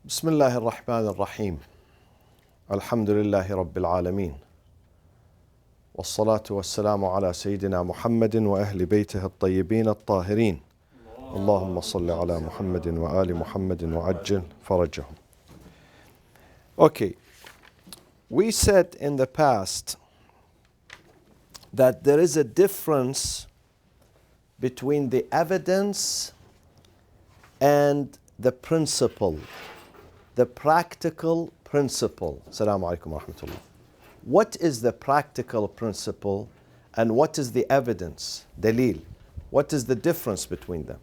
بسم الله الرحمن الرحيم الحمد لله رب العالمين والصلاة والسلام على سيدنا محمد وأهل بيته الطيبين الطاهرين اللهم صل على محمد وآل محمد وعجل فرجهم. Okay, we said in the past that there is a difference between the evidence and the principle, the practical principle. Assalamu alaikum wa rahmatullah. What is the practical principle and what is the evidence, dalil? What is the difference between them?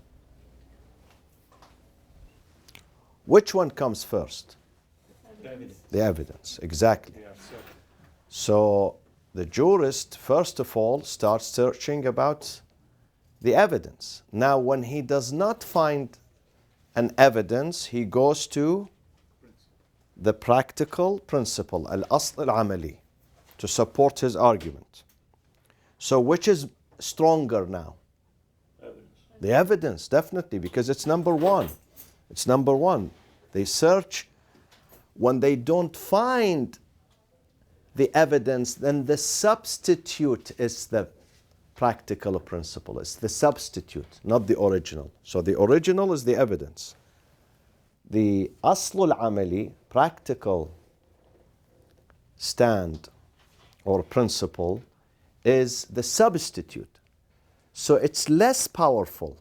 Which one comes first? The evidence, exactly. So the jurist, first of all, starts searching about the evidence. Now, when he does not find an evidence, he goes to the practical principle, al-asl al-amali, to support his argument. So which is stronger now? The evidence, definitely, because it's number one. It's number one. They search. When they don't find the evidence, then the substitute is the practical principle. It's the substitute, not the original. So the original is the evidence. The aslul amali, practical stand or principle, is the substitute. So it's less powerful.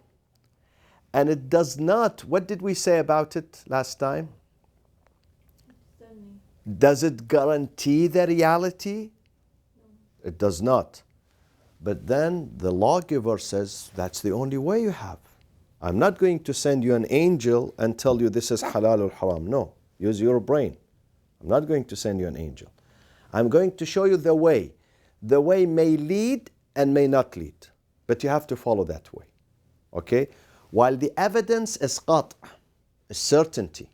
And it does not, what did we say about it last time? Does it guarantee the reality? It does not. But then the lawgiver says, that's the only way you have. I'm not going to send you an angel and tell you this is halal or haram. No, use your brain. I'm not going to send you an angel. I'm going to show you the way. The way may lead and may not lead, but you have to follow that way. Okay? While the evidence is qat', is certainty.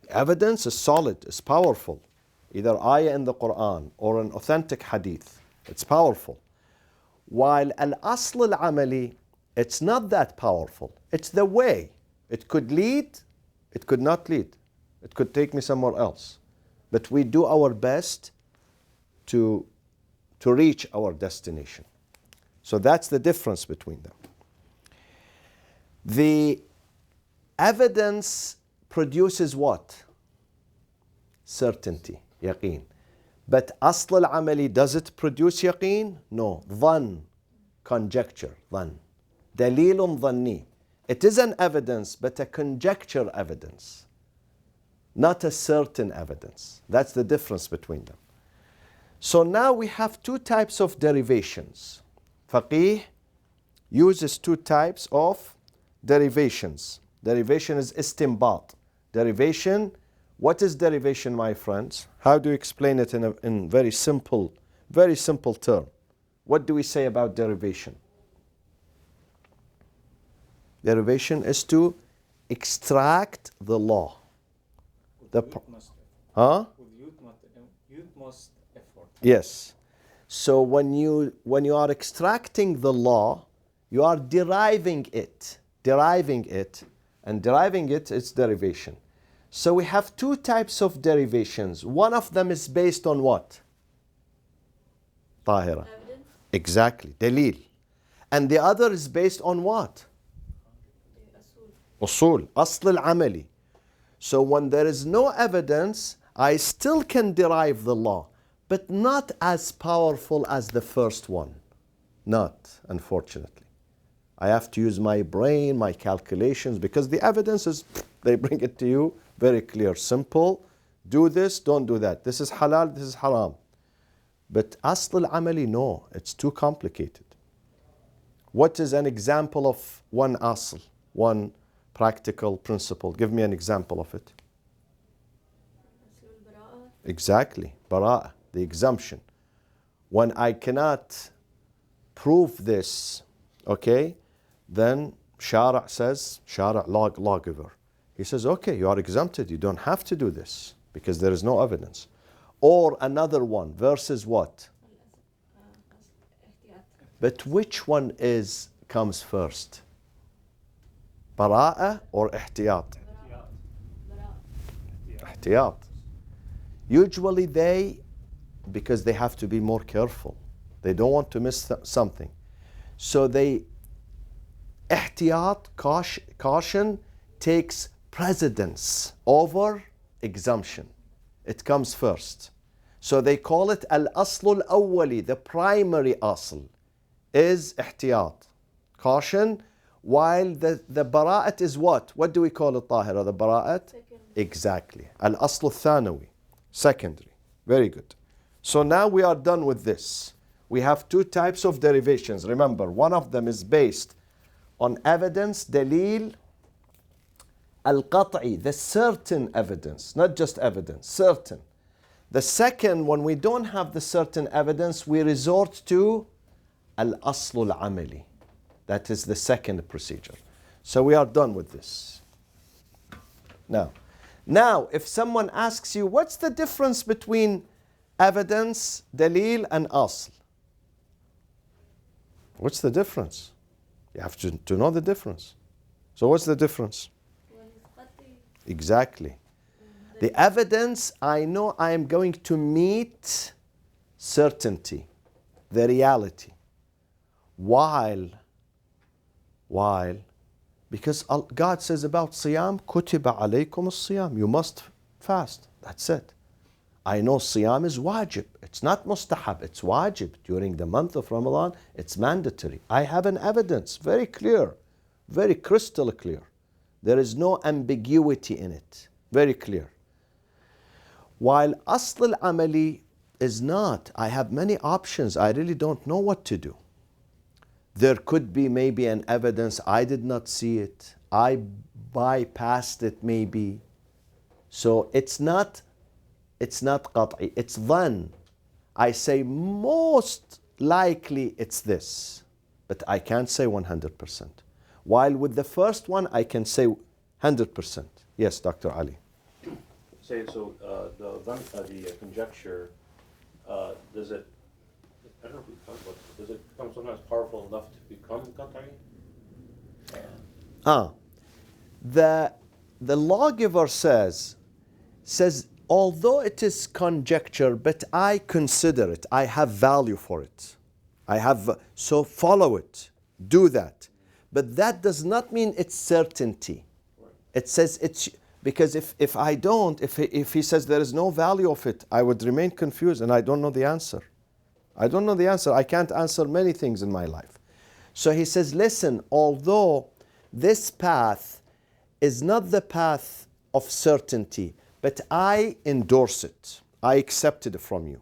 The evidence is solid, is powerful. Either ayah in the Quran or an authentic hadith. It's powerful. While al-asl al-amali, it's not that powerful. It's the way. It could lead, it could not lead. It could take me somewhere else. But we do our best to reach our destination. So that's the difference between them. The evidence produces what? Certainty, yaqeen. But asl al-amali, does it produce yaqeen? No. Dhann, conjecture, dhann. Dalilun dhanni. It is an evidence, but a conjecture evidence, not a certain evidence. That's the difference between them. So now we have two types of derivations. Faqih uses two types of derivations. Derivation is istinbat. Derivation, what is derivation, my friends? How do you explain it in very simple term? What do we say about derivation? Derivation is to extract the law. Utmost effort. Yes. So when you are extracting the law, you are deriving it, and deriving it is derivation. So we have two types of derivations. One of them is based on what? Tahira. Evidence. Exactly, dalil. And the other is based on what? Usul, asl al-amali. So when there is no evidence, I still can derive the law, but not as powerful as the first one. Not, unfortunately. I have to use my brain, my calculations, because the evidence is, they bring it to you very clear, simple. Do this, don't do that. This is halal, this is haram. But asl al-amali, no, it's too complicated. What is an example of one asl, one practical principle? Give me an example of it. Exactly, bara'ah, the exemption. When I cannot prove this, okay, then Shara' says, Shara' lawgiver, he says, okay, you are exempted, you don't have to do this because there is no evidence. Or another one, versus what? But which one comes first? Bara'ah or ihtiyat? احتياط. Usually because they have to be more careful. They don't want to miss something. So احتياط, caution takes precedence over exemption. It comes first. So they call it al-asl al-awwali, the primary asl is احتياط, caution, while the bara'at is what? What do we call it, Tahira, the bara'at? Exactly. Al-asl al-thanawi, secondary. Very good. So now we are done with this. We have two types of derivations. Remember, one of them is based on evidence, dalil, al-qat'i, the certain evidence, not just evidence, certain. The second, when we don't have the certain evidence, we resort to al-asl al-amali. That is the second procedure. So we are done with this. Now, if someone asks you, what's the difference between evidence, dalil, and asl? What's the difference? You have to know the difference. So what's the difference? Exactly. The evidence, I know I am going to meet certainty, the reality. While, because God says about siyam, kutiba alaykum as-siyam, you must fast. That's it. I know siyam is wajib. It's not mustahab, it's wajib. During the month of Ramadan, it's mandatory. I have an evidence, very clear, very crystal clear. There is no ambiguity in it, very clear. While asl al-amali is not, I have many options, I really don't know what to do. There could be maybe an evidence, I did not see it, I bypassed it maybe. So it's not qat'i, it's dhan. I say most likely it's this, but I can't say 100%. While with the first one, I can say 100%. Yes, Dr. Ali. Say so. The conjecture, does it? I don't know if we talked about it. Does it become sometimes powerful enough to become qat'i? The lawgiver says, although it is conjecture, but I consider it, I have value for it. So follow it, do that. But that does not mean it's certainty. It says it's, because if I don't, if he says there is no value of it, I would remain confused and I don't know the answer. I don't know the answer. I can't answer many things in my life. So he says, listen, although this path is not the path of certainty, but I endorse it. I accept it from you.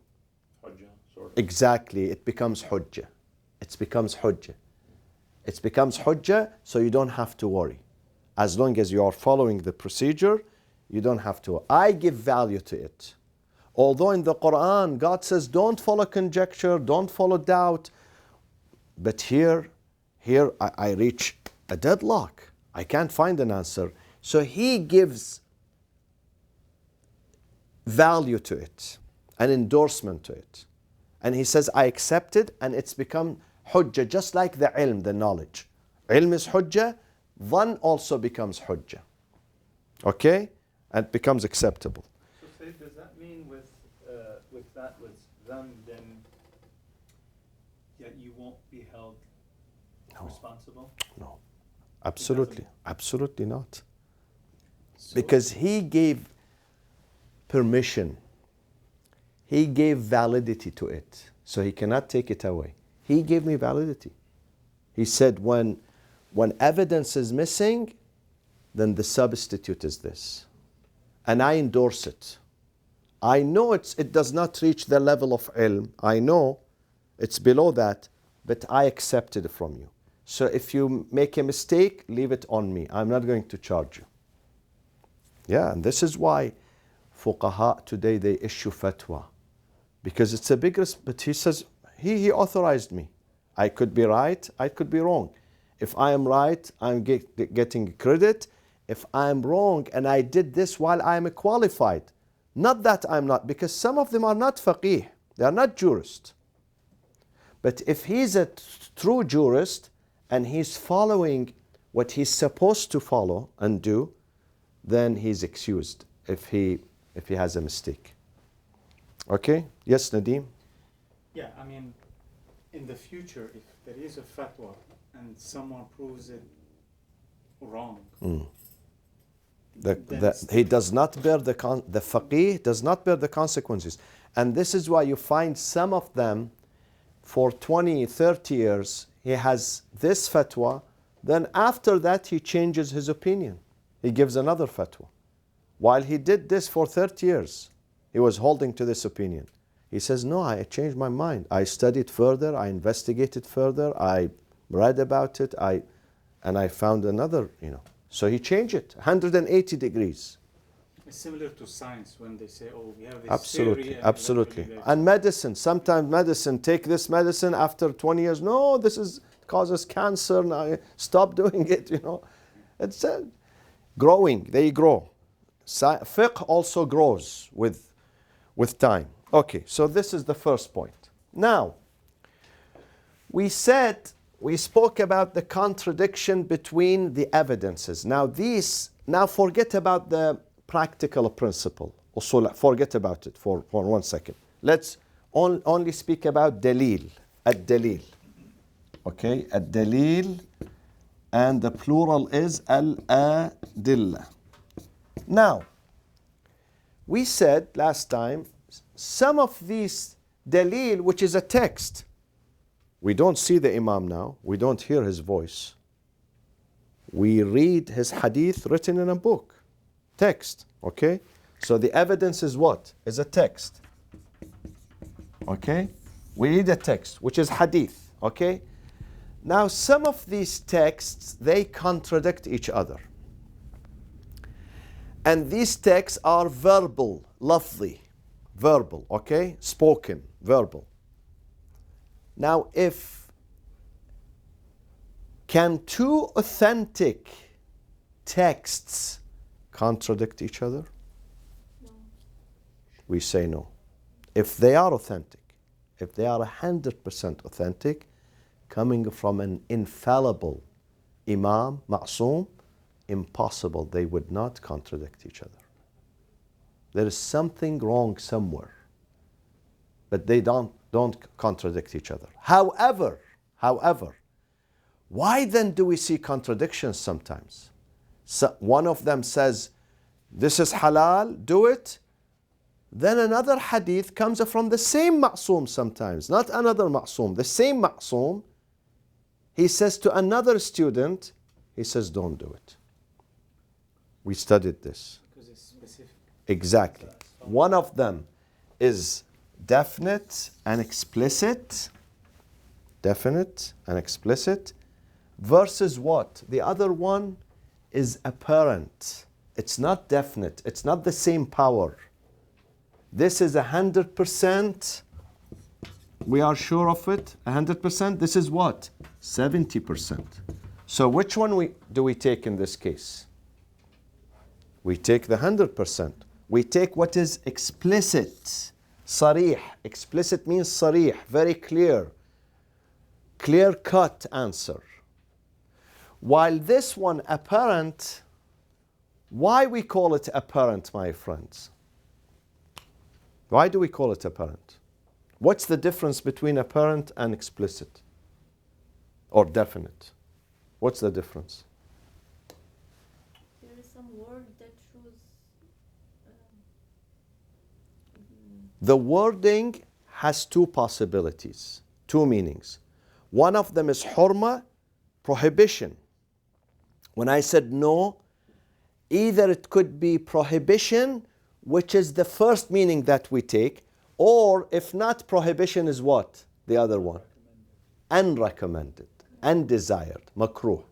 Hujjah, sort of. Exactly. It becomes hujjah. It becomes hujjah. It becomes hujjah, so you don't have to worry. As long as you are following the procedure, you don't have to. I give value to it. Although in the Quran, God says, don't follow conjecture, don't follow doubt. But here I reach a deadlock. I can't find an answer. So he gives value to it, an endorsement to it. And he says, I accept it, and it's become hujjah, just like the ilm, the knowledge. Ilm is hujjah, dhan also becomes hujjah. Okay? And becomes acceptable. So Sayyid, does that mean with them, then that you won't be held responsible? No. Absolutely not. Because he gave permission. He gave validity to it. So he cannot take it away. He gave me validity. He said when evidence is missing, then the substitute is this. And I endorse it. I know it does not reach the level of ilm. I know it's below that, but I accept it from you. So if you make a mistake, leave it on me. I'm not going to charge you. Yeah, and this is why fuqaha today, they issue fatwa. Because it's a big risk, but he says, he authorized me. I could be right, I could be wrong. If I am right, I'm getting credit. If I'm wrong and I did this while I'm qualified, not that I'm not, because some of them are not faqih, they are not jurists. But if he's a true jurist and he's following what he's supposed to follow and do, then he's excused if he if he has a mistake. Okay? Yes, Nadeem? Yeah, I mean, in the future, if there is a fatwa and someone proves it wrong, then He does not bear the faqih does not bear the consequences. And this is why you find some of them for 20, 30 years, he has this fatwa, then after that he changes his opinion. He gives another fatwa. While he did this for 30 years, he was holding to this opinion. He says, no, I changed my mind. I studied further, I investigated further, I read about it, and I found another, So he changed it 180 degrees. it's similar to science when they say, oh, we have this Absolutely, theory. And absolutely. eventually And medicine, sometimes medicine, take this medicine after 20 years, no, this causes cancer, now stop doing it, It's growing, they grow. Fiqh also grows with time. Okay, so this is the first point. Now, we spoke about the contradiction between the evidences. Now forget about the practical principle. Also, forget about it for 1 second. Let's only speak about dalil, ad-dalil. Okay, ad-dalil, and the plural is al-adillah. Now, we said last time, some of these dalil, which is a text, we don't see the Imam now, we don't hear his voice. We read his hadith written in a book, text, okay? So the evidence is what? Is a text. Okay? We read a text, which is hadith, okay? Now some of these texts, they contradict each other. And these texts are verbal, lafzi, verbal, okay? Spoken, verbal. Now, can two authentic texts contradict each other? No. We say no. If they are authentic, if they are 100% authentic, coming from an infallible Imam, Ma'soom, impossible, they would not contradict each other. There is something wrong somewhere, but they don't contradict each other. However, why then do we see contradictions sometimes? So one of them says, this is halal, do it. Then another hadith comes from the same ma'soom sometimes, not another ma'soom, the same ma'soom. He says to another student, he says, don't do it. We studied this. because it's specific. Exactly. One of them is definite and explicit. Definite and explicit. Versus what? The other one is apparent. It's not definite. It's not the same power. This is 100%. We are sure of it. 100%. This is what? 70%. So which one do we take in this case? We take the 100%. We take what is explicit. Sarih. Explicit means sarih. Very clear. Clear-cut answer. While this one apparent, why we call it apparent, my friends? Why do we call it apparent? What's the difference between apparent and explicit? Or definite? What's the difference? There is some word that shows. The wording has two possibilities, two meanings. One of them is hurma, prohibition. When I said no, either it could be prohibition, which is the first meaning that we take, or if not, prohibition is what? The other one. Unrecommended, undesired, makruh.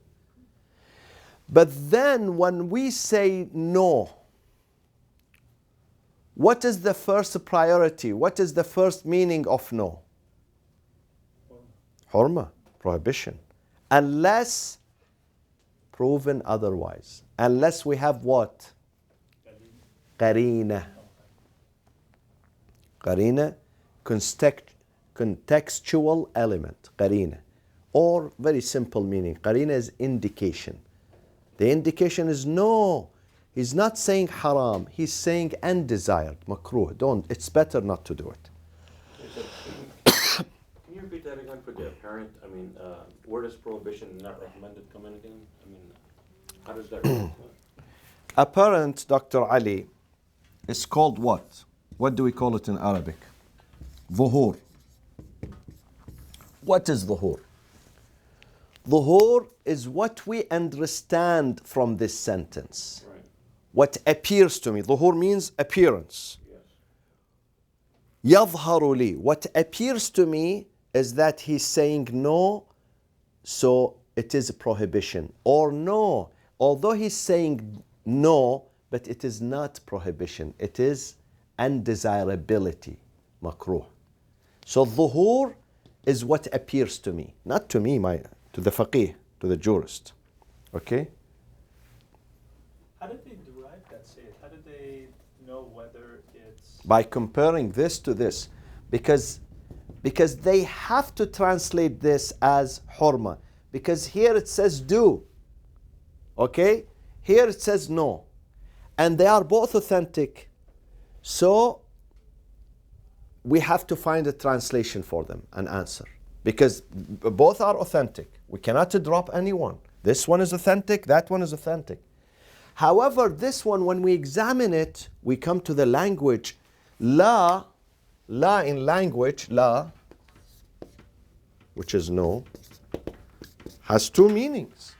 But then when we say no, what is the first priority? What is the first meaning of no? Hurma, prohibition. Unless proven otherwise. Unless we have what? Qarina. Qarina, contextual element. Qarina. Or very simple meaning. Qarina is indication. The indication is no, He's not saying haram. He's saying undesired, makruh. Don't. It's better not to do it. Can you repeat that again for the apparent? I mean, where does prohibition not recommended come in again? I mean, how does that relate to it? Apparent, Dr. Ali, is called what? What do we call it in Arabic? Dhuhur. What is dhuhur? Dhuhur is what we understand from this sentence. Right, What appears to me. Dhuhur means appearance. yes. يظهر لي. What appears to me is that he's saying no, so it is a prohibition. Or no, although he's saying no, but it is not prohibition. It is undesirability, makruh. So dhuhur is what appears to me. Not to me, to the faqih, to the jurist. Okay? How did they derive that say? How did they know whether it's By comparing this to this, because they have to translate this as hurma, because here it says do, okay, here it says no, and they are both authentic, so we have to find a translation for them, an answer, because both are authentic. We cannot drop any one. This one is authentic, that one is authentic. However, this one, when we examine it, we come to the language. La in language, la, which is no, has two meanings.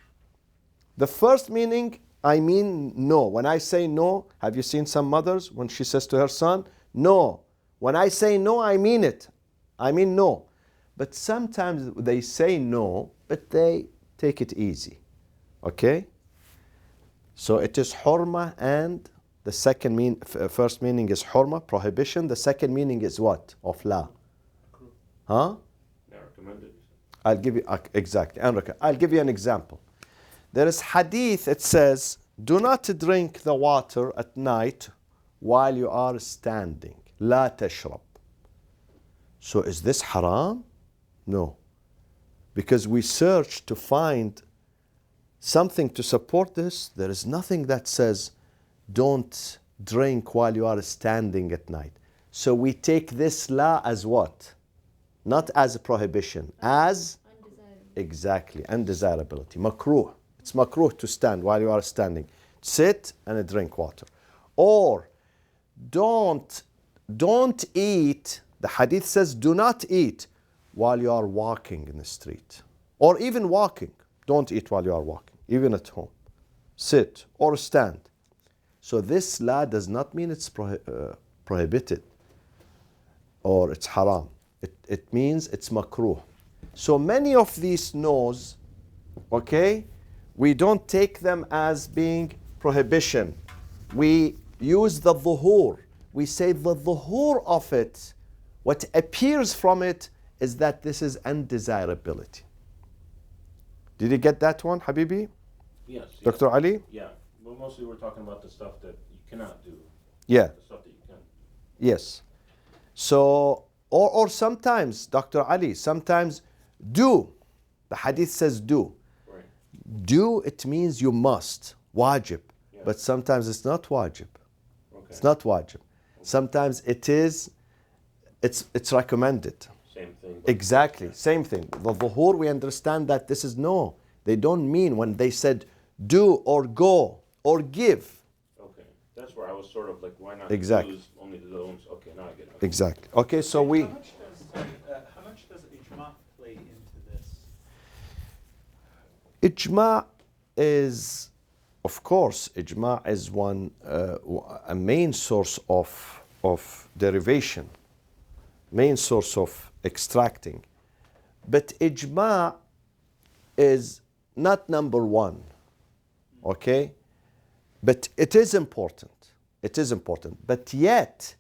The first meaning, I mean no. When I say no, have you seen some mothers when she says to her son, no? When I say no, I mean it. I mean no. But sometimes they say no, but they take it easy. Okay? So it is hurma, and the first meaning is hurma, prohibition. The second meaning is what? Of la. Huh? Not recommended. I'll give you, exactly. I'll give you an example. There is hadith, it says, do not drink the water at night while you are standing. La tashrab. So is this haram? No. Because we search to find something to support this. There is nothing that says don't drink while you are standing at night. So we take this la as what? Not as a prohibition, as Undesirable. exactly undesirability. Makruh. It's makruh to stand while you are standing. Sit and drink water. Or don't eat. The hadith says do not eat while you are walking in the street. Or even walking. Don't eat while you are walking, even at home. Sit or stand. So this la does not mean it's prohibited or it's haram. It means it's makruh. So many of these no's, okay, we don't take them as being prohibition. We use the dhuhur. We say the dhuhur of it, what appears from it is that this is undesirability. Did you get that one, Habibi? Yes. Dr. Ali? Yeah, but mostly we're talking about the stuff that you cannot do. Yeah. The stuff that you can. Yes. So, or sometimes, Dr. Ali, sometimes do. The hadith says do. Right. Do, it means you must, wajib. Yeah. But sometimes it's not wajib. Okay. It's not wajib. Sometimes it's recommended. Same thing. but- Exactly, same thing. The dhuhur, we understand that this is no. They don't mean when they said do or go or give. Okay, that's where I was sort of like, why not Exactly. use only the zones? Okay, now I get it. Exactly. Okay, so How we. much does ijma play into this? Ijma is, of course, ijma is one, a main source of derivation, main source of extracting. But ijma is not number one, okay? But it is important. It is important. But yet,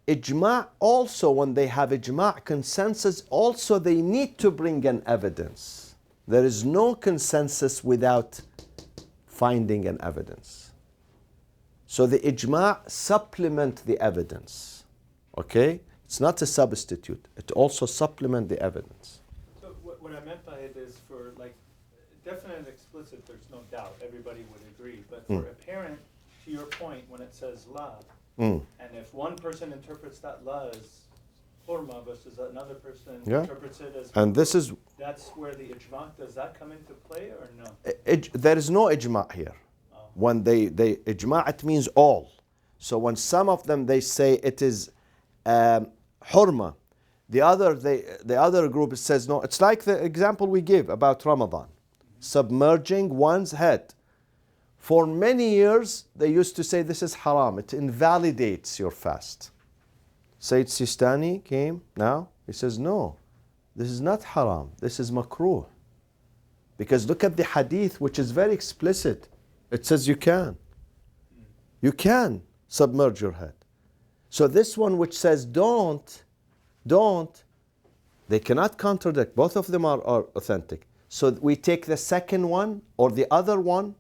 ijma also, when they have ijma consensus, also they need to bring an evidence. There is no consensus without finding an evidence. So the ijma supplement the evidence. Okay? It's not a substitute. It also supplement the evidence. So what I meant by it is for like definite and explicit, there's no doubt, everybody would agree. But for apparent, to your point, when it says la, Mm. and if one person interprets that la as hurma versus another person Yeah. interprets it as And this is, that's where the ijma, does that come into play or no? there is no ijma here. Oh. When they ijma, it means all. So when some of them they say it is hurma, the other group says no. It's like the example we give about Ramadan, submerging one's head. For many years they used to say this is haram. It invalidates your fast. Sayyid Sistani came now. He says no, this is not haram. This is makruh. Because look at the hadith, which is very explicit. It says you can. You can submerge your head. So this one which says don't, they cannot contradict. Both of them are authentic. So we take the second one or the other one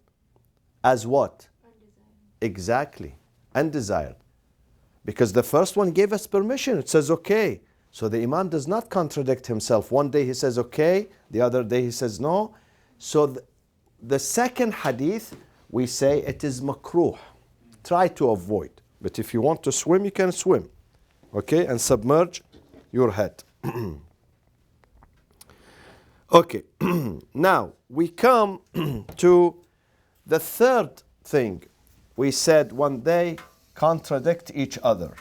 as what? Undesired. Exactly. Undesired. Because the first one gave us permission. It says okay. So the Imam does not contradict himself. One day he says okay, the other day he says no. So the second hadith, we say it is makruh. Try to avoid. But if you want to swim, you can swim. Okay? And submerge your head. Okay. Now, we come to the third thing. We said when they contradict each other.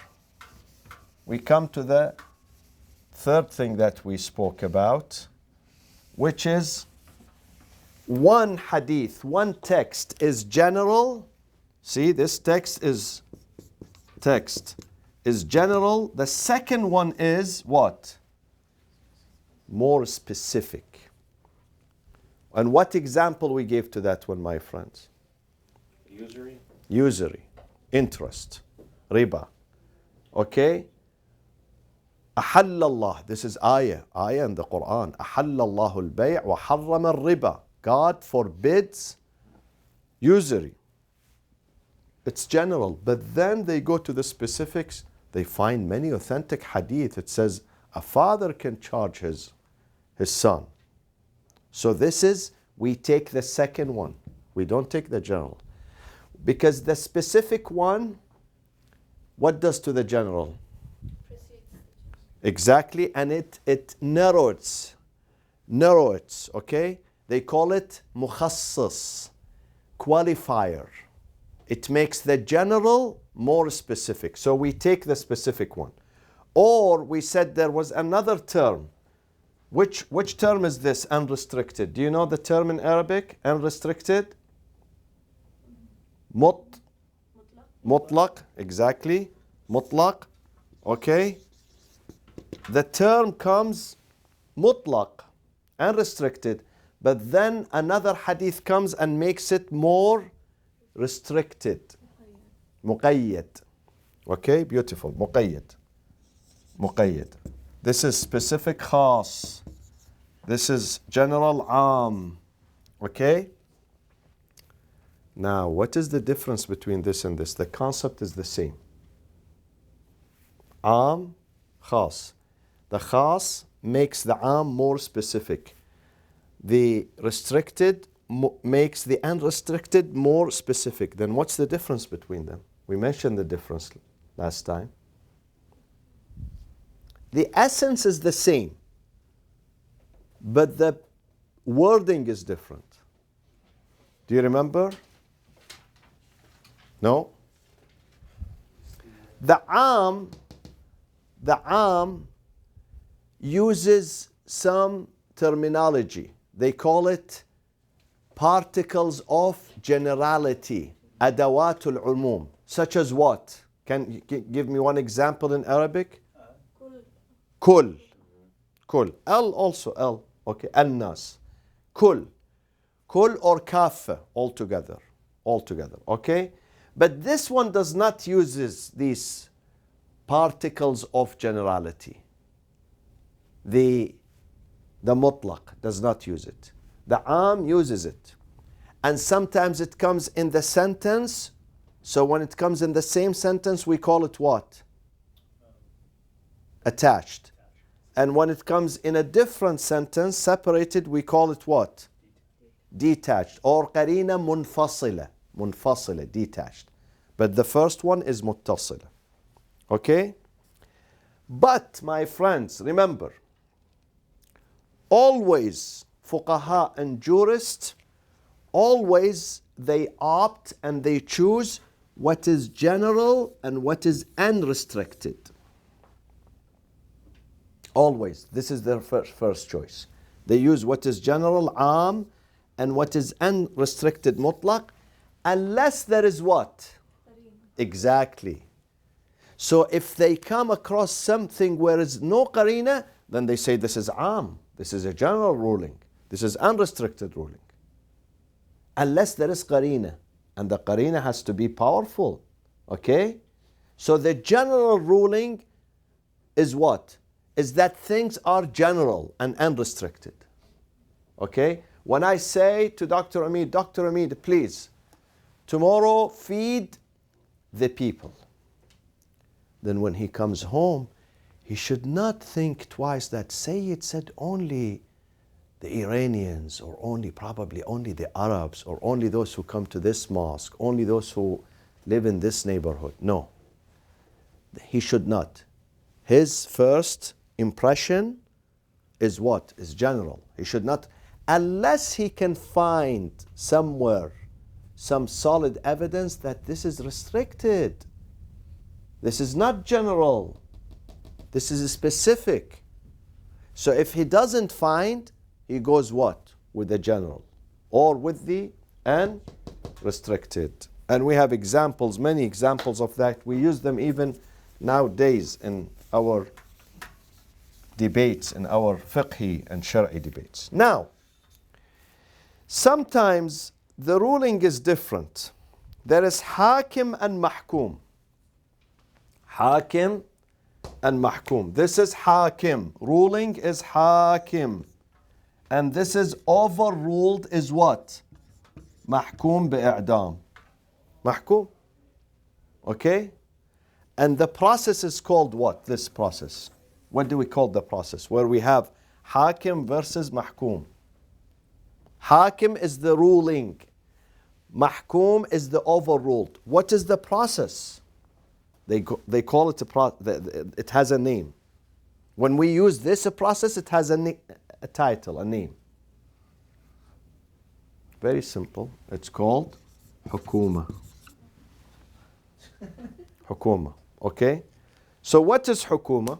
We come to the third thing that we spoke about, which is one hadith, one text is general. See, this text is general. The second one is what? More specific. And what example we gave to that one, my friends? Usury? Usury, interest, riba. Okay? أحل الله, this is ayah in the Quran. أحل الله البيع وحرم الربا. God forbids usury. It's general. But then they go to the specifics. They find many authentic hadith. It says a father can charge his son. So this is, we take the second one. We don't take the general. Because the specific one, what does to the general? Precedes the general. Exactly, and it narrows, okay? They call it mukhassas, qualifier. It makes the general more specific. So we take the specific one. Or we said there was another term. Which term is this, unrestricted? Do you know the term in Arabic, unrestricted? Mutlaq. Mutlaq, exactly. Mutlaq, okay? The term comes mutlaq, unrestricted, but then another hadith comes and makes it more restricted. Muqayyad. Okay, beautiful. Muqayyad. This is specific khas. This is general am. Okay? Now, what is the difference between this and this? The concept is the same. Am, khas. The khas makes the am more specific. The restricted makes the unrestricted more specific. Then what's the difference between them? We mentioned the difference last time. The essence is the same, but the wording is different. Do you remember? No? The am uses some terminology. They call it particles of generality, adawatul umum, such as what? Can you give me one example in Arabic? Kul. Kul. Al also, al. Okay, al-nas. Kul. Kul or kaffa altogether. Okay? But this one does not use these particles of generality. The mutlaq does not use it. The am uses it. And sometimes it comes in the sentence. So when it comes in the same sentence, we call it what? Attached. And when it comes in a different sentence, separated, we call it what? Detached. Or qarina munfasila. Munfasila, detached. But the first one is muttasila. Okay? But, my friends, remember, always fuqaha and jurists, always they opt and they choose what is general and what is unrestricted. Always. This is their first choice. They use what is general, am, and what is unrestricted, mutlaq, unless there is what? Exactly. So if they come across something where is no qarina, then they say this is am. This is a general ruling. This is unrestricted ruling. Unless there is qarina. And the qarina has to be powerful. Okay? So the general ruling is what? Is that things are general and unrestricted. Okay? When I say to Dr. Amid, please, tomorrow feed the people. Then when he comes home, he should not think twice that Sayyid said only the Iranians, or probably only the Arabs, or only those who come to this mosque, only those who live in this neighborhood. No. He should not. His first impression is what? Is general. He should not, unless he can find somewhere some solid evidence that this is restricted. This is not general. This is specific. So if he doesn't find, he goes what? With the general or with the unrestricted. And we have examples, many examples of that. We use them even nowadays in our debates, in our fiqhi and shari'i debates. Now, sometimes the ruling is different. There is hakim and mahkum. Hakim and mahkum. This is hakim. Ruling is hakim. And this is overruled is what? Mahkum bi'a'dam. Mahkum. Okay? And the process is called what? This process. What do we call the process? Where we have hakim versus mahkum. Hakim is the ruling. Mahkum is the overruled. What is the process? They call it it has a name. When we use this process, it has a title, a name. Very simple. It's called hukuma. Hukuma. Okay? So what is hukuma?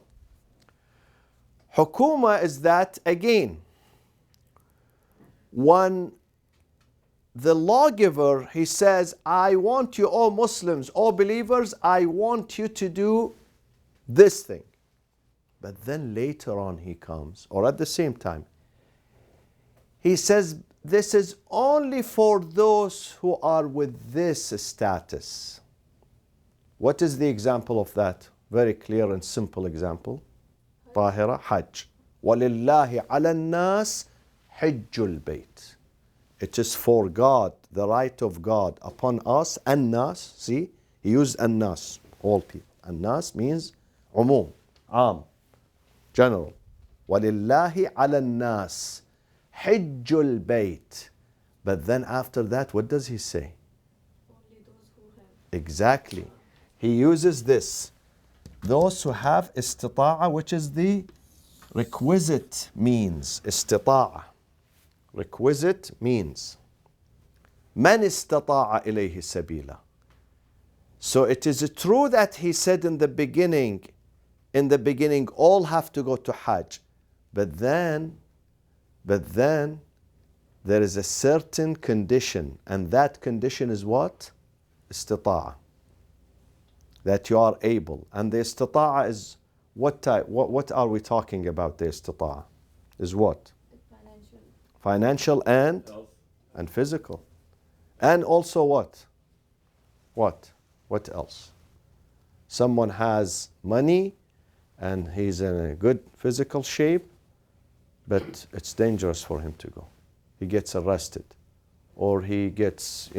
Hukuma is that, again, when the lawgiver, he says, I want you, all Muslims, all believers, I want you to do this thing. But then later on he comes, or at the same time, he says, this is only for those who are with this status. What is the example of that? Very clear and simple example. Tahira, Hajj. وَلِلَّهِ عَلَى النَّاسِ حِجُّ الْبَيْتِ. It is for God, the right of God upon us, an-nas, see, he used an-nas, all people. An-nas means umum, am, general. وَلِلَّهِ عَلَى النَّاسِ حِجُّ الْبَيْتِ. But then after that, what does he say? Only those who have. Exactly. He uses this. Those who have istita'a, which is the requisite means. Istita'a. Requisite means. Man istata'a ilayhi sabila. So it is true that he said in the beginning, all have to go to Hajj. But then, there is a certain condition, and that condition is what? Istita'a. That you are able. And the istita'a is what type? What are we talking about? The istita'a is what? Financial and physical. And also what? What else? Someone has money and he's in a good physical shape, but it's dangerous for him to go. He gets arrested, or he gets,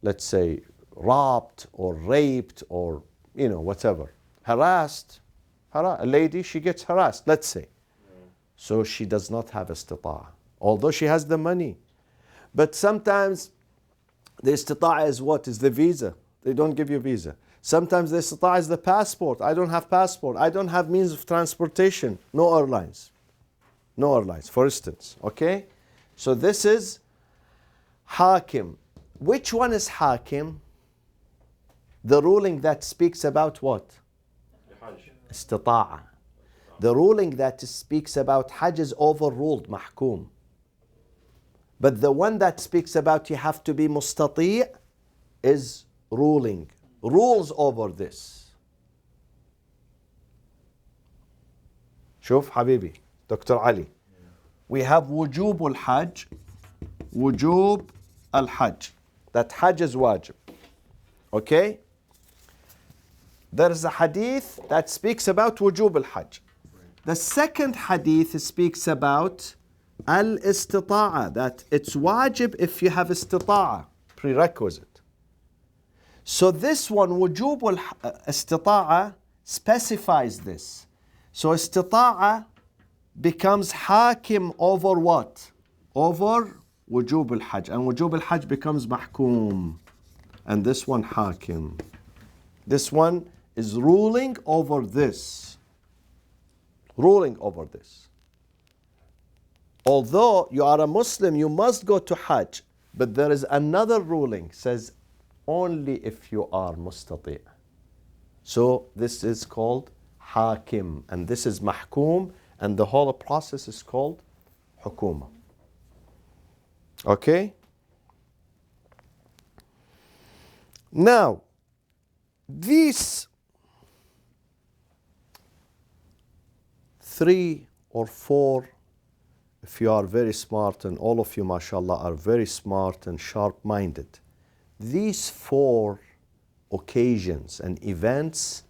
let's say, robbed or raped or, whatever. Harassed. A lady, she gets harassed, let's say. So she does not have istita'a, although she has the money. But sometimes The istita'a is what? Is the visa. They don't give you visa. Sometimes the istita'a is the passport. I don't have passport. I don't have means of transportation. No airlines. No airlines, for instance. Okay? So this is hakim. Which one is hakim? The ruling that speaks about what? Hajj. Istita'a. The ruling that speaks about Hajj is overruled, mahkum. But the one that speaks about you have to be mustati' is ruling. Rules over this. شوف حبيبي Dr. Ali. We have وجوب الحج. وجوب الحج. That Hajj is wajib. Okay? There is a hadith that speaks about وجوب الحج. The second hadith speaks about al-istita'a, that it's wajib if you have istita'a, prerequisite. So this one, وجوب al-istita'a, specifies this. So istita'a becomes hakim over what? Over وجوب al-hajj. And وجوب al-hajj becomes mahkum. And this one hakim. This one is ruling over this. Ruling over this. Although you are a Muslim, you must go to Hajj. But there is another ruling, says only if you are mustati'. So this is called hakim. And this is mahkum. And the whole process is called hukuma. Okay? Now, these 3 or 4, if you are very smart, and all of you, mashallah, are very smart and sharp-minded, these 4 occasions and events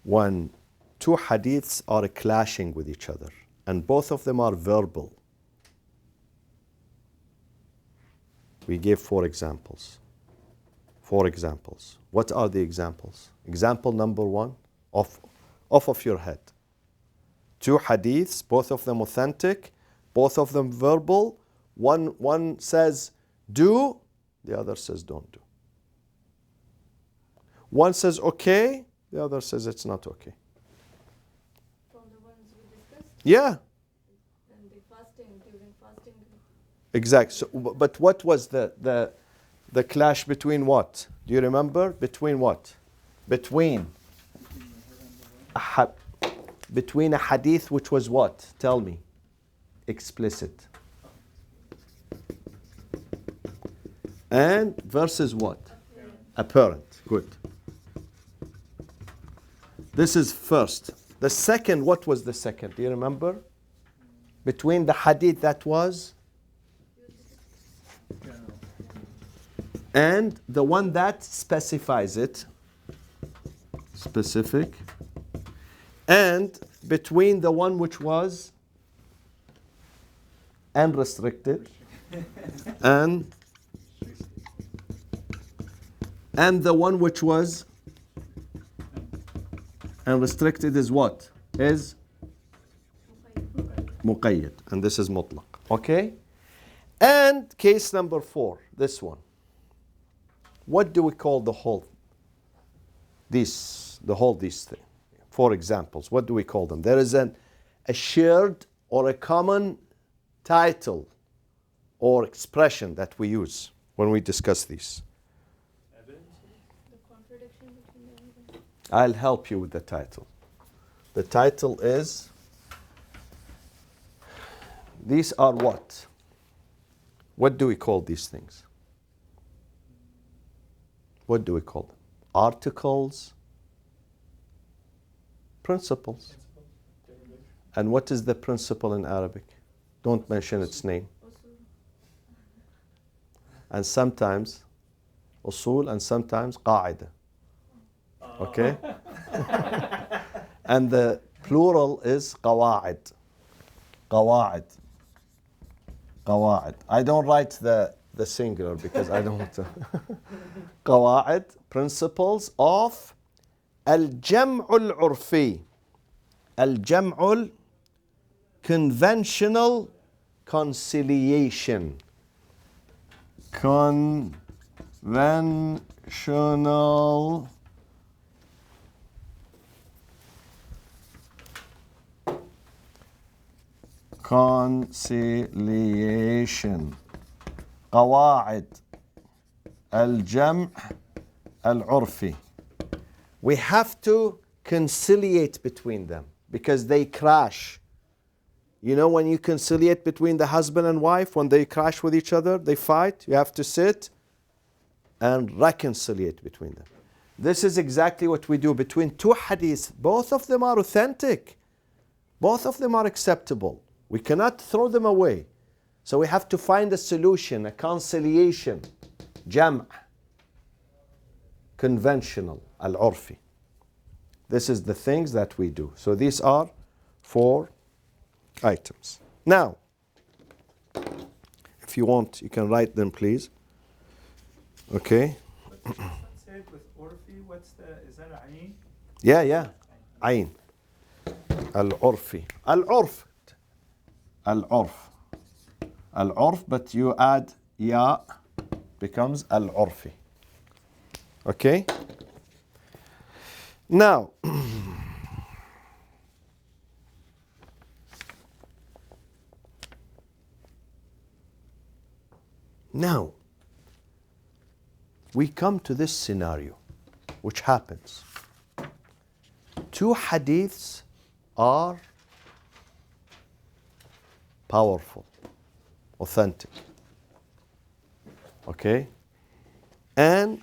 when 2 hadiths are clashing with each other, and both of them are verbal. We gave 4 examples. 4 examples. What are the examples? Example number 1, off of your head. 2 hadiths, both of them authentic, both of them verbal. One says do, the other says don't do. One says okay, the other says it's not okay. From the ones we discussed, Yeah, and the fasting, during fasting, exactly. So, but what was the clash between what? Do you remember? Between what? Between a hadith which was what? Tell me. Explicit. And versus what? Apparent. Good. This is first. The second, what was the second? Do you remember? Between the hadith that was and the one that specifies it. Specific. And between the one which was unrestricted and the one which was unrestricted is what? Is muqayyad. And this is mutlaq. Okay? And case number 4, this one. What do we call these things? 4 examples. What do we call them? There is a shared or a common title or expression that we use when we discuss these. Evidence? the contradiction between the evidence. I'll help you with the title. The title is, these are what? What do we call these things? What do we call them? Articles, principles. And what is the principle in Arabic? Don't mention its name. Usul. And sometimes usul and sometimes qa'ida. Okay? And the plural is qawa'id. Qawa'id. Qawa'id. I don't write the singular because I don't want to. Qawa'id, principles of al-jam'ul urfi. Al-jam'ul conventional conciliation. Conciliation. conventional conciliation قواعد الجمع العرفي. We have to conciliate between them because they crash. You know, when you conciliate between the husband and wife, when they crash with each other, they fight, you have to sit and reconciliate between them. This is exactly what we do between two hadiths. Both of them are authentic. Both of them are acceptable. We cannot throw them away. So we have to find a solution, a conciliation. Jam'. Conventional. Al-urfi. This is the things that we do. So these are 4 items. Now, if you want, you can write them, please. Okay? Let's say it with Orfi, is that a ayn? Yeah. Ayn. Al-urfi. Al-urf. Al-urf. Al-urf, but you add ya, becomes al-urfi. Okay? Now, we come to this scenario, which happens. 2 hadiths are powerful, authentic. Okay? And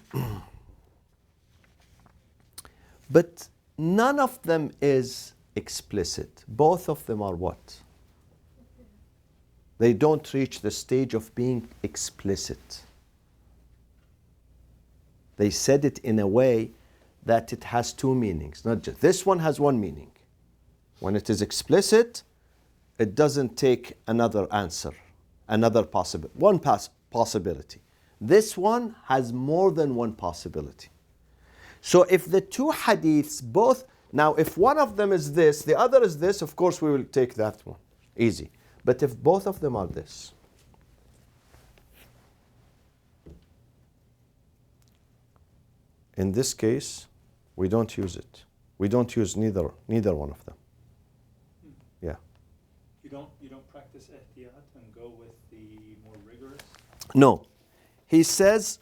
but none of them is explicit. Both of them are what? They don't reach the stage of being explicit. They said it in a way that it has 2 meanings. Not just this one has 1 meaning. When it is explicit, it doesn't take another answer, another possibility. This one has more than 1 possibility. So if the 2 hadiths both, now if one of them is this, the other is this, of course we will take that one. Easy. But if both of them are this, in this case, we don't use it. We don't use neither one of them. Yeah. You don't practice ihtiyat and go with the more rigorous? No. He says,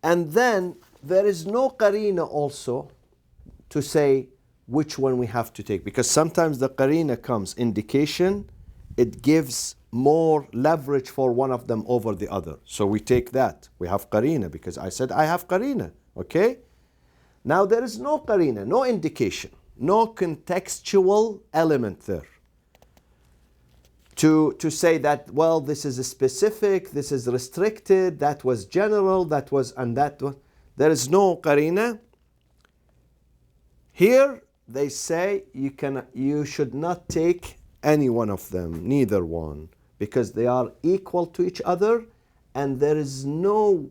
and then there is no qarina also to say which one we have to take. Because sometimes the qarina comes, indication, it gives more leverage for one of them over the other. So we take that. We have qarina because I said I have qarina. Okay? Now there is no qarina, no indication, no contextual element there. To say that, well, this is a specific, this is restricted, that was general, that was, and that was. There is no qarina. Here they say you should not take any one of them, neither one, because they are equal to each other, and there is no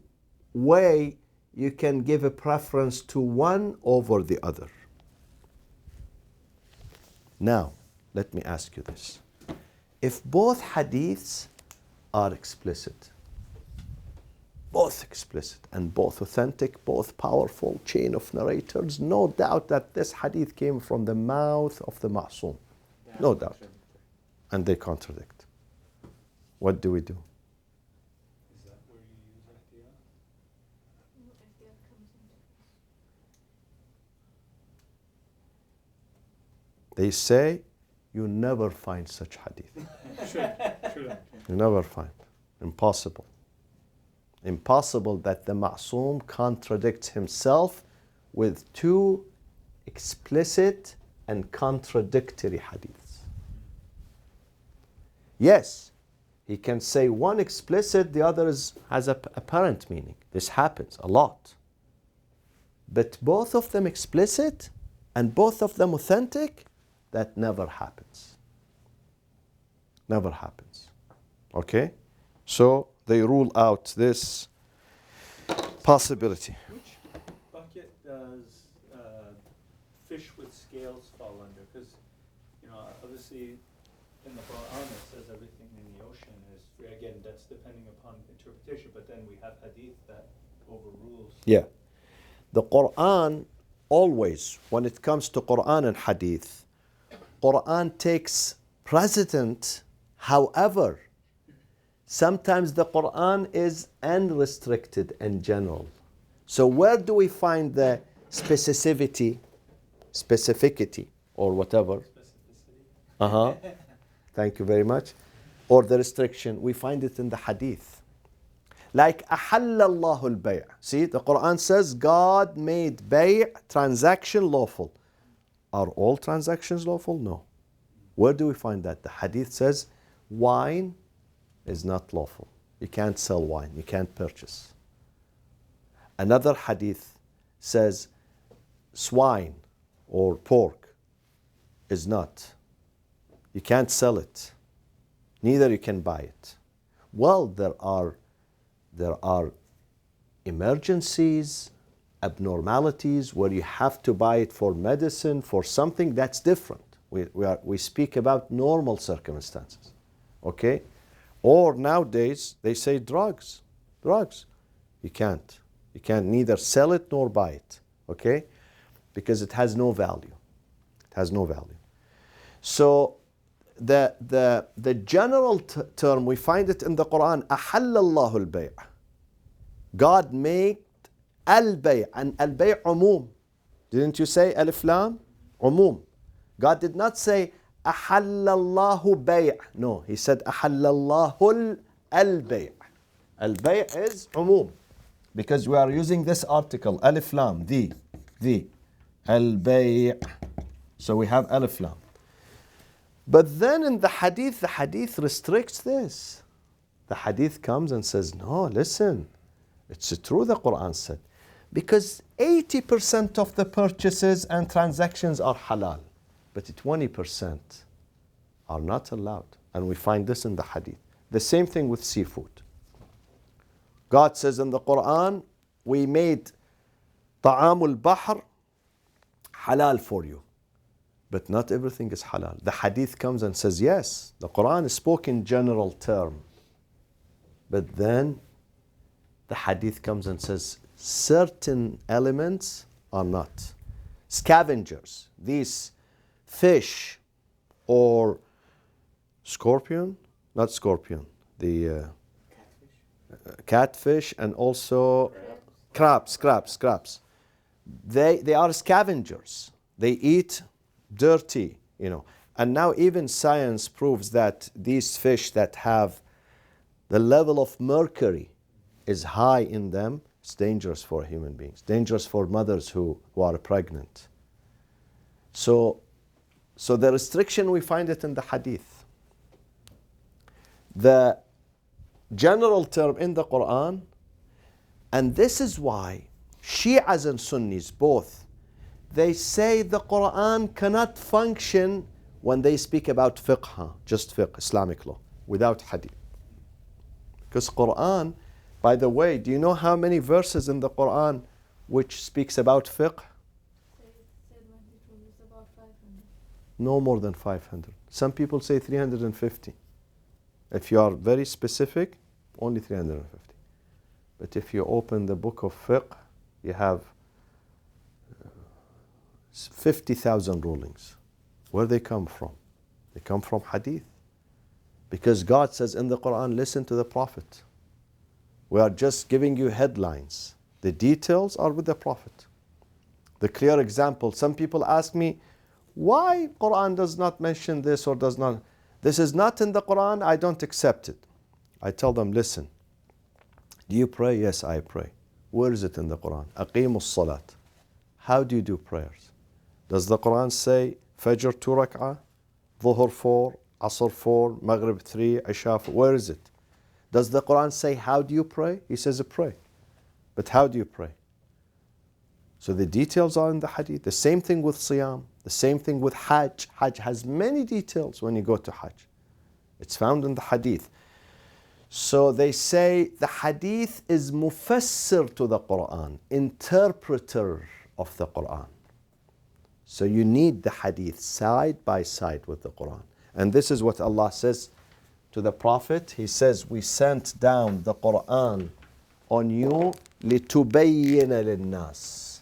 way you can give a preference to one over the other. Now, let me ask you this. If both hadiths are explicit, both explicit and both authentic, both powerful chain of narrators, no doubt that this hadith came from the mouth of the Ma'soom. No doubt. And they contradict. What do we do? Is that where you use ihtiyat? No, ihtiyat comes into They say you never find such hadith. Sure. You never find. Impossible. Impossible that the Ma'soom contradicts himself with 2 explicit and contradictory hadiths. Yes, he can say one explicit, the other has a apparent meaning. This happens a lot. But both of them explicit and both of them authentic, that never happens. Never happens. Okay? So they rule out this possibility. Which bucket does fish with scales fall under? Because, obviously in the Quran it says everything in the ocean is free. Again, that's depending upon interpretation, but then we have hadith that overrules. Yeah. The Quran always, when it comes to Quran and Hadith, Quran takes precedent. However, sometimes the Quran is unrestricted and general. So where do we find the specificity, or whatever? Specificity. Thank you very much. Or the restriction, we find it in the Hadith. Like أحل الله البيع. See, the Quran says God made bay', transaction, lawful. Are all transactions lawful? No. Where do we find that? The Hadith says wine is not lawful. You can't sell wine. You can't purchase. Another Hadith says swine or pork is not. You can't sell it. Neither you can buy it. Well, there are emergencies, abnormalities where you have to buy it for medicine, for something that's different. We speak about normal circumstances. Okay? Or nowadays they say drugs. Drugs. You can't. You can neither sell it nor buy it. Okay? Because it has no value. It has no value. So the general term, we find it in the Quran, أحل الله البيع. God made al-bay', and al-bay' umum. Didn't you say alif lam? Umum. God did not say أحل الله بيع. No, he said أحل الله al-bay'. Al-bay' is umum. Because we are using this article, alif lam, the al-bay'. So we have alif lam. But then in the hadith restricts this. The hadith comes and says, no, listen, it's true the Quran said. Because 80% of the purchases and transactions are halal, but 20% are not allowed. And we find this in the hadith. The same thing with seafood. God says in the Quran, we made ta'amul bahr halal for you. But not everything is halal. The hadith comes and says, yes, the Quran spoke in general term. But then the hadith comes and says, certain elements are not. Scavengers, these fish or scorpion, not scorpion, the catfish and also crabs. They are scavengers. They eat dirty, And now even science proves that these fish that have the level of mercury is high in them, it's dangerous for human beings, dangerous for mothers who are pregnant. So the restriction, we find it in the hadith. The general term in the Quran, and this is why Shi'as and Sunnis both, they say the Quran cannot function when they speak about fiqh, just fiqh, Islamic law, without hadith. Because Quran, by the way, do you know how many verses in the Quran which speaks about fiqh? Said when it was about 500. No more than 500. Some people say 350. If you are very specific, only 350. But if you open the book of fiqh, you have 50,000 rulings. Where they come from? They come from hadith. Because God says in the Quran, listen to the Prophet. We are just giving you headlines. The details are with the Prophet. The clear example, some people ask me, why Quran does not mention this or does not? This is not in the Quran, I don't accept it. I tell them, listen, do you pray? Yes, I pray. Where is it in the Quran? Aqimus salat. How do you do prayers? Does the Quran say Fajr 2 rak'ah, Dhuhr 4, Asr 4, Maghrib 3, Isha 4? Where is it? Does the Quran say how do you pray? He says pray. But how do you pray? So the details are in the hadith. The same thing with Siyam. The same thing with Hajj. Hajj has many details when you go to Hajj. It's found in the hadith. So they say the hadith is mufassir to the Quran, interpreter of the Quran. So you need the hadith side by side with the Quran. And this is what Allah says to the Prophet. He says, we sent down the Quran on you لتبين للناس.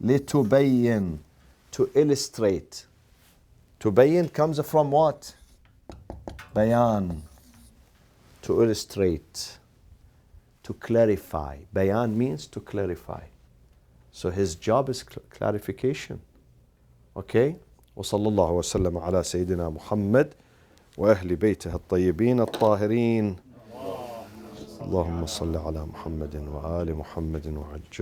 لتبين. To illustrate. تبين comes from what? Bayan. To illustrate. To clarify. Bayan means to clarify. So his job is clarification. Okay? وصلى الله وسلم على سيدنا محمد وأهل بيته الطيبين الطاهرين. اللهم صل على محمد وآل محمد وعجل